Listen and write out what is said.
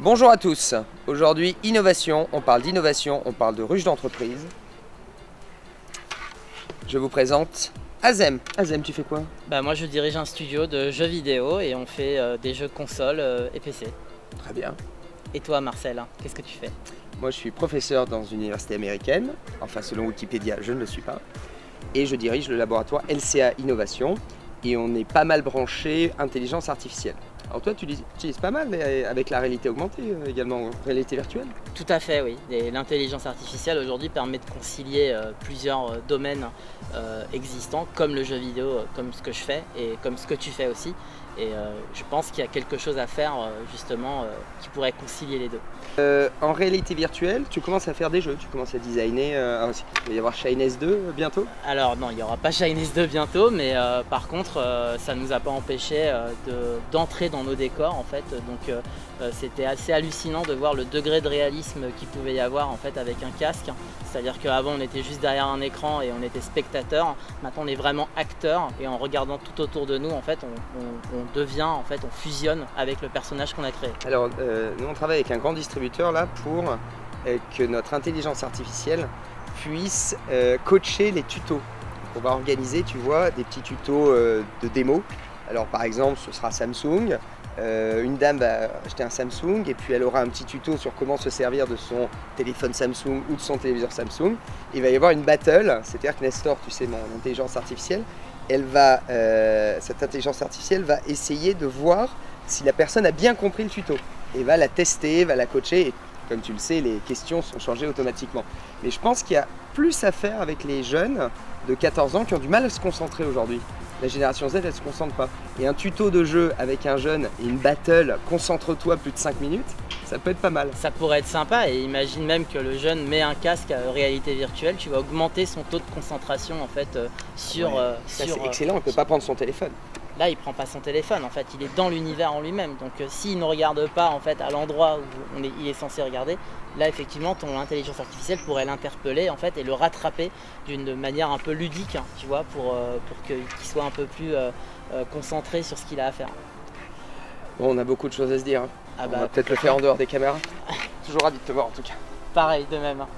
Bonjour à tous, aujourd'hui innovation, on parle d'innovation, on parle de ruche d'entreprise. Je vous présente Azem. Azem, tu fais quoi? Moi je dirige un studio de jeux vidéo et on fait des jeux console et PC. Très bien. Et toi Marcel, hein, qu'est-ce que tu fais? Moi je suis professeur dans une université américaine, enfin selon Wikipédia je ne le suis pas. Et je dirige le laboratoire LCA Innovation et on est pas mal branché intelligence artificielle. Alors toi, tu utilises pas mal avec la réalité augmentée également, réalité virtuelle? Tout à fait, oui. L'intelligence artificielle aujourd'hui permet de concilier plusieurs domaines existants, comme le jeu vidéo, comme ce que je fais et comme ce que tu fais aussi. Et je pense qu'il y a quelque chose à faire justement qui pourrait concilier les deux. En réalité virtuelle, tu commences à faire des jeux, tu commences à designer. Il va y avoir Shine S2 bientôt? Alors non, il n'y aura pas Shine S2 bientôt, mais par contre, ça ne nous a pas empêché d'entrer dans nos décors en fait. Donc c'était assez hallucinant de voir le degré de réalisme qu'il pouvait y avoir en fait avec un casque. C'est-à-dire qu'avant on était juste derrière un écran et on était spectateur. Maintenant on est vraiment acteur et en regardant tout autour de nous en fait on devient en fait, on fusionne avec le personnage qu'on a créé. Alors nous on travaille avec un grand distributeur là pour que notre intelligence artificielle puisse coacher les tutos. On va organiser, tu vois, des petits tutos de démo. Alors par exemple ce sera Samsung. Une dame va acheter un Samsung et puis elle aura un petit tuto sur comment se servir de son téléphone Samsung ou de son téléviseur Samsung. Il va y avoir une battle, c'est-à-dire que Nestor, tu sais, mon intelligence artificielle, cette intelligence artificielle va essayer de voir si la personne a bien compris le tuto et va la tester, va la coacher. Et comme tu le sais, les questions sont changées automatiquement. Mais je pense qu'il y a plus à faire avec les jeunes de 14 ans qui ont du mal à se concentrer aujourd'hui. La génération Z, elle ne se concentre pas. Et un tuto de jeu avec un jeune et une battle, concentre-toi plus de 5 minutes, ça peut être pas mal. Ça pourrait être sympa et imagine même que le jeune met un casque à réalité virtuelle, tu vas augmenter son taux de concentration en fait sur... Ça c'est excellent, il ne peut pas prendre son téléphone. Là il prend pas son téléphone, en fait il est dans l'univers en lui-même, donc s'il ne regarde pas en fait à l'endroit où il est censé regarder, là effectivement ton intelligence artificielle pourrait l'interpeller en fait et le rattraper d'une manière un peu ludique, hein, tu vois, pour qu'il soit un peu plus concentré sur ce qu'il a à faire. Bon, on a beaucoup de choses à se dire, hein. On va peut-être le faire en dehors des caméras. Toujours ravi de te voir en tout cas. Pareil, de même. Hein.